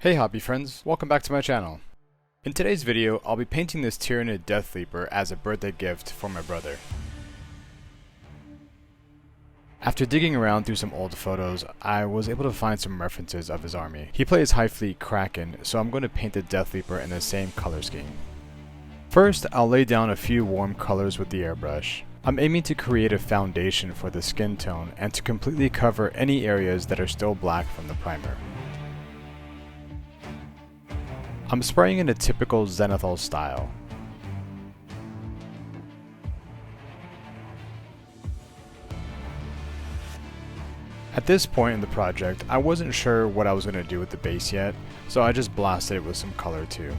Hey hobby friends, welcome back to my channel. In today's video, I'll be painting this Tyranid Deathleaper as a birthday gift for my brother. After digging around through some old photos, I was able to find some references of his army. He plays High Fleet Kraken, so I'm going to paint the Deathleaper in the same color scheme. First, I'll lay down a few warm colors with the airbrush. I'm aiming to create a foundation for the skin tone and to completely cover any areas that are still black from the primer. I'm spraying in a typical zenithal style. At this point in the project, I wasn't sure what I was going to do with the base yet, so I just blasted it with some color too.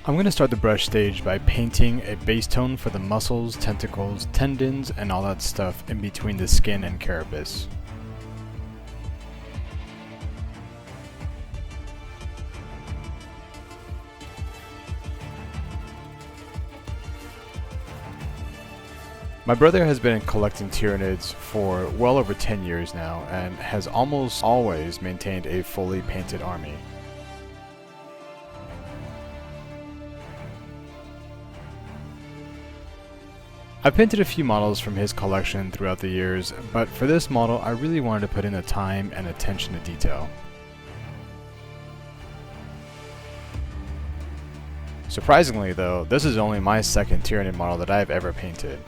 I'm going to start the brush stage by painting a base tone for the muscles, tentacles, tendons, and all that stuff in between the skin and carapace. My brother has been collecting Tyranids for well over 10 years now and has almost always maintained a fully painted army. I've painted a few models from his collection throughout the years, but for this model I really wanted to put in the time and attention to detail. Surprisingly though, this is only my second Tyranid model that I've ever painted.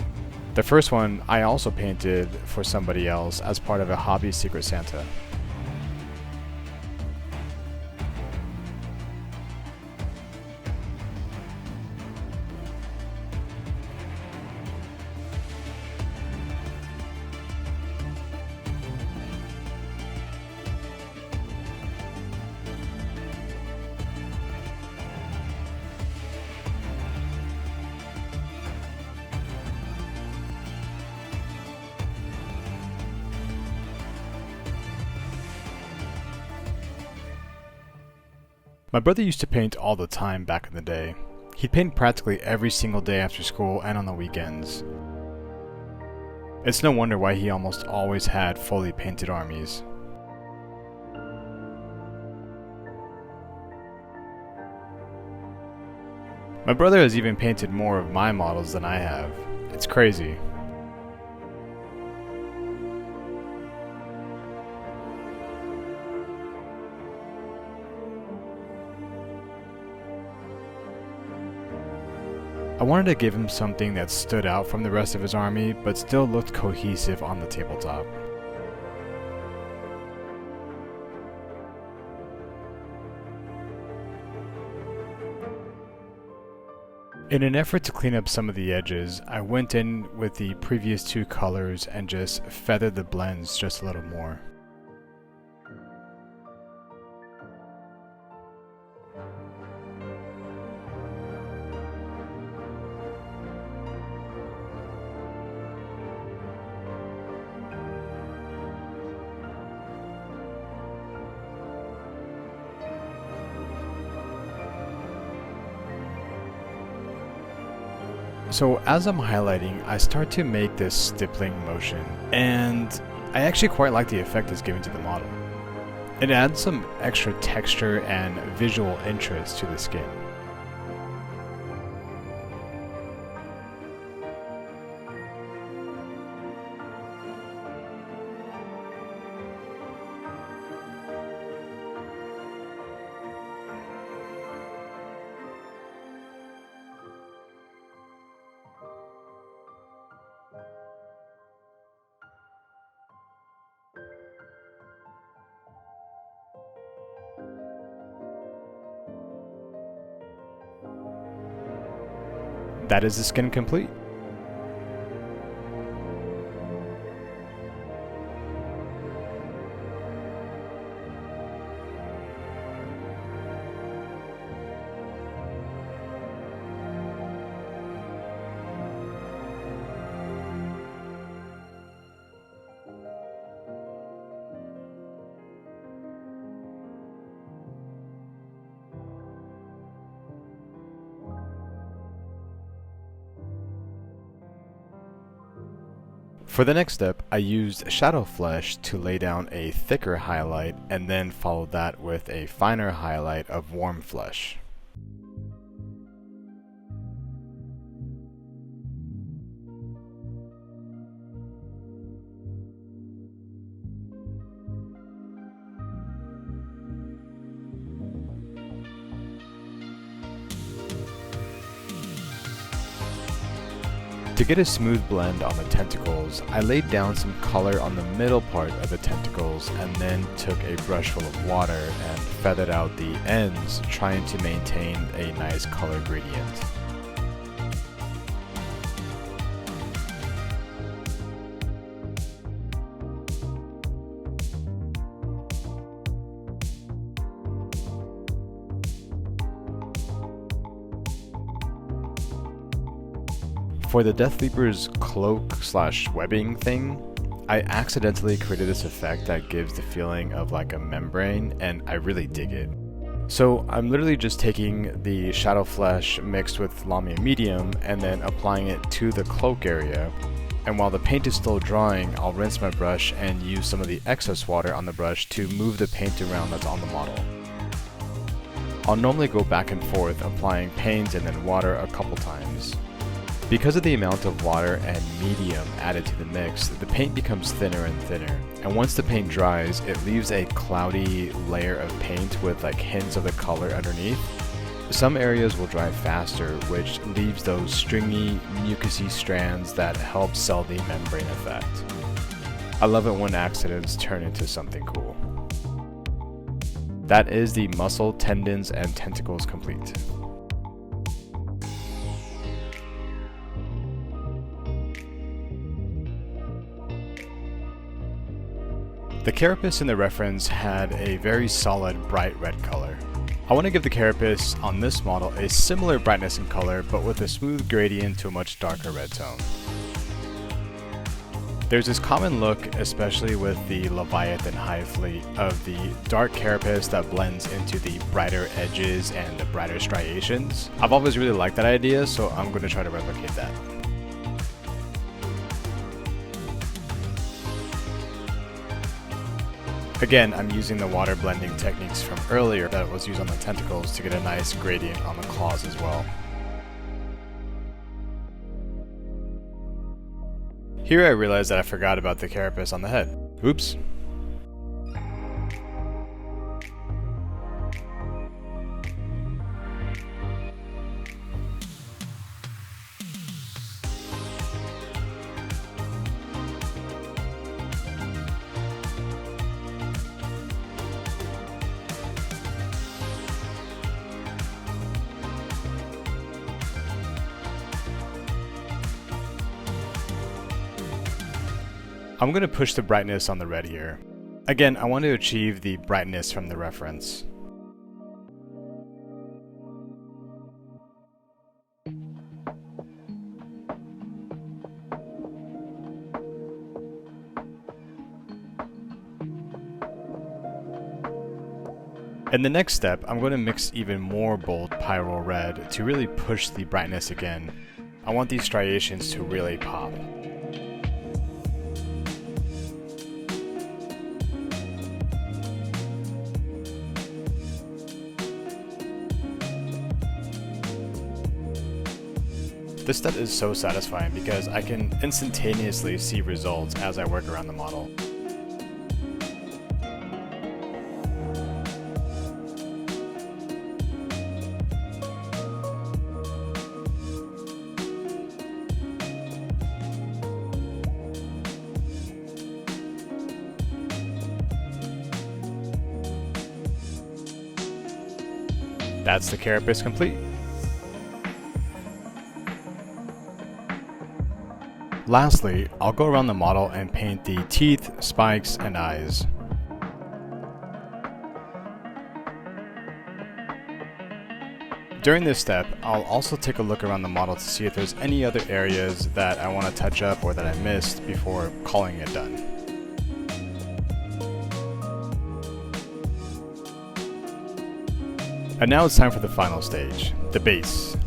The first one I also painted for somebody else as part of a Hobbies Secret Santa. My brother used to paint all the time back in the day. He'd paint practically every single day after school and on the weekends. It's no wonder why he almost always had fully painted armies. My brother has even painted more of my models than I have. It's crazy. I wanted to give him something that stood out from the rest of his army, but still looked cohesive on the tabletop. In an effort to clean up some of the edges, I went in with the previous two colors and just feathered the blends just a little more. So as I'm highlighting, I start to make this stippling motion, and I actually quite like the effect it's giving to the model. It adds some extra texture and visual interest to the skin. That is the skin complete. For the next step, I used Shadow Flesh to lay down a thicker highlight and then followed that with a finer highlight of Warm Flesh. To get a smooth blend on the tentacles, I laid down some color on the middle part of the tentacles and then took a brush full of water and feathered out the ends, trying to maintain a nice color gradient. For the Deathleaper's cloak/webbing thing, I accidentally created this effect that gives the feeling of like a membrane, and I really dig it. So I'm literally just taking the Shadow Flesh mixed with Lamia Medium and then applying it to the cloak area. And while the paint is still drying, I'll rinse my brush and use some of the excess water on the brush to move the paint around that's on the model. I'll normally go back and forth applying paint and then water a couple times. Because of the amount of water and medium added to the mix, the paint becomes thinner and thinner, and once the paint dries, it leaves a cloudy layer of paint with like hints of the color underneath. Some areas will dry faster, which leaves those stringy, mucousy strands that help sell the membrane effect. I love it when accidents turn into something cool. That is the muscle, tendons, and tentacles complete. The carapace in the reference had a very solid bright red color. I want to give the carapace on this model a similar brightness and color, but with a smooth gradient to a much darker red tone. There's this common look, especially with the Leviathan Hive Fleet, of the dark carapace that blends into the brighter edges and the brighter striations. I've always really liked that idea, so I'm going to try to replicate that. Again, I'm using the water blending techniques from earlier that was used on the tentacles to get a nice gradient on the claws as well. Here I realized that I forgot about the carapace on the head. Oops. I'm going to push the brightness on the red here. Again, I want to achieve the brightness from the reference. In the next step, I'm going to mix even more bold Pyro Red to really push the brightness again. I want these striations to really pop. This step is so satisfying because I can instantaneously see results as I work around the model. That's the carapace complete. Lastly, I'll go around the model and paint the teeth, spikes, and eyes. During this step, I'll also take a look around the model to see if there's any other areas that I want to touch up or that I missed before calling it done. And now it's time for the final stage, the base.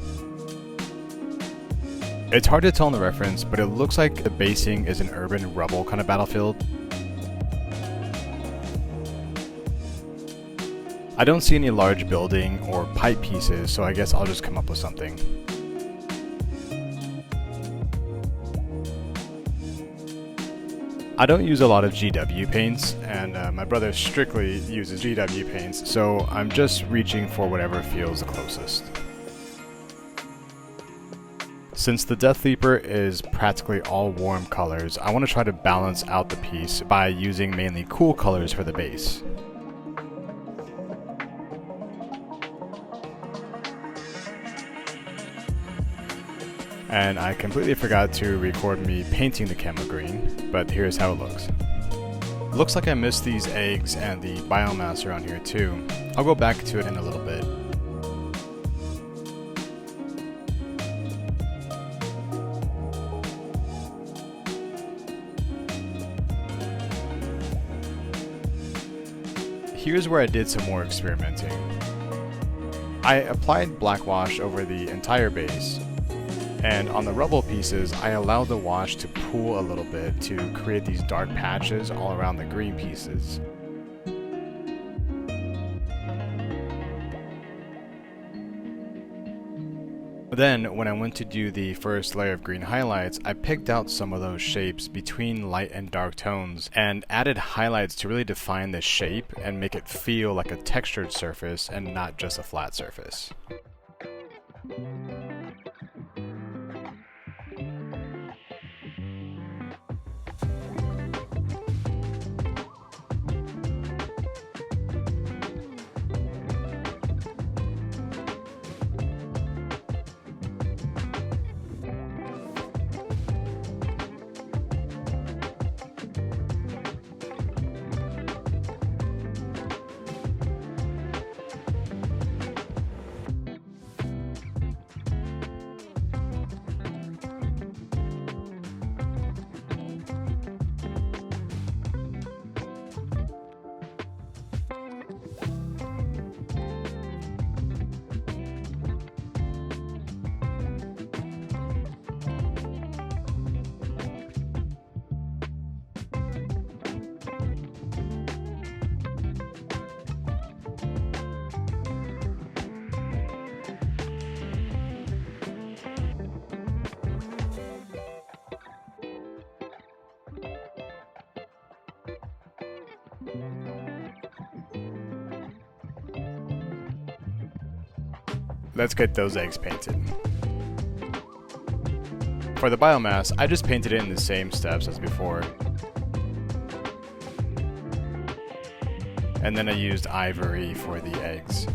It's hard to tell in the reference, but it looks like the basing is an urban rubble kind of battlefield. I don't see any large building or pipe pieces, so I guess I'll just come up with something. I don't use a lot of GW paints, and my brother strictly uses GW paints, so I'm just reaching for whatever feels the closest. Since the Deathleaper is practically all warm colors, I want to try to balance out the piece by using mainly cool colors for the base. And I completely forgot to record me painting the camo green, but here's how it looks. Looks like I missed these eggs and the biomass around here too. I'll go back to it in a little bit. Here's where I did some more experimenting. I applied black wash over the entire base, and on the rubble pieces, I allowed the wash to pool a little bit to create these dark patches all around the green pieces. Then, when I went to do the first layer of green highlights, I picked out some of those shapes between light and dark tones and added highlights to really define the shape and make it feel like a textured surface and not just a flat surface. Let's get those eggs painted. For the biomass, I just painted it in the same steps as before. And then I used ivory for the eggs.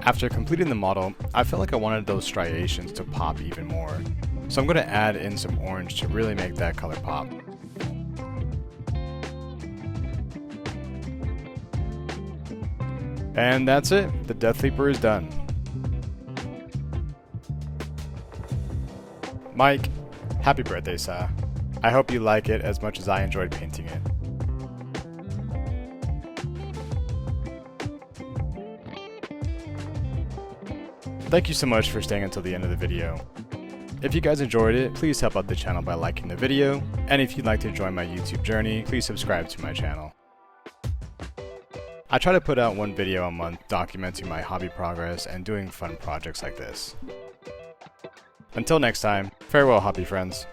After completing the model, I felt like I wanted those striations to pop even more, so I'm going to add in some orange to really make that color pop. And that's it, the Deathleaper is done. Mike, happy birthday, Sa. I hope you like it as much as I enjoyed painting it. Thank you so much for staying until the end of the video. If you guys enjoyed it, please help out the channel by liking the video, and if you'd like to join my YouTube journey, please subscribe to my channel. I try to put out one video a month documenting my hobby progress and doing fun projects like this. Until next time, farewell hobby friends.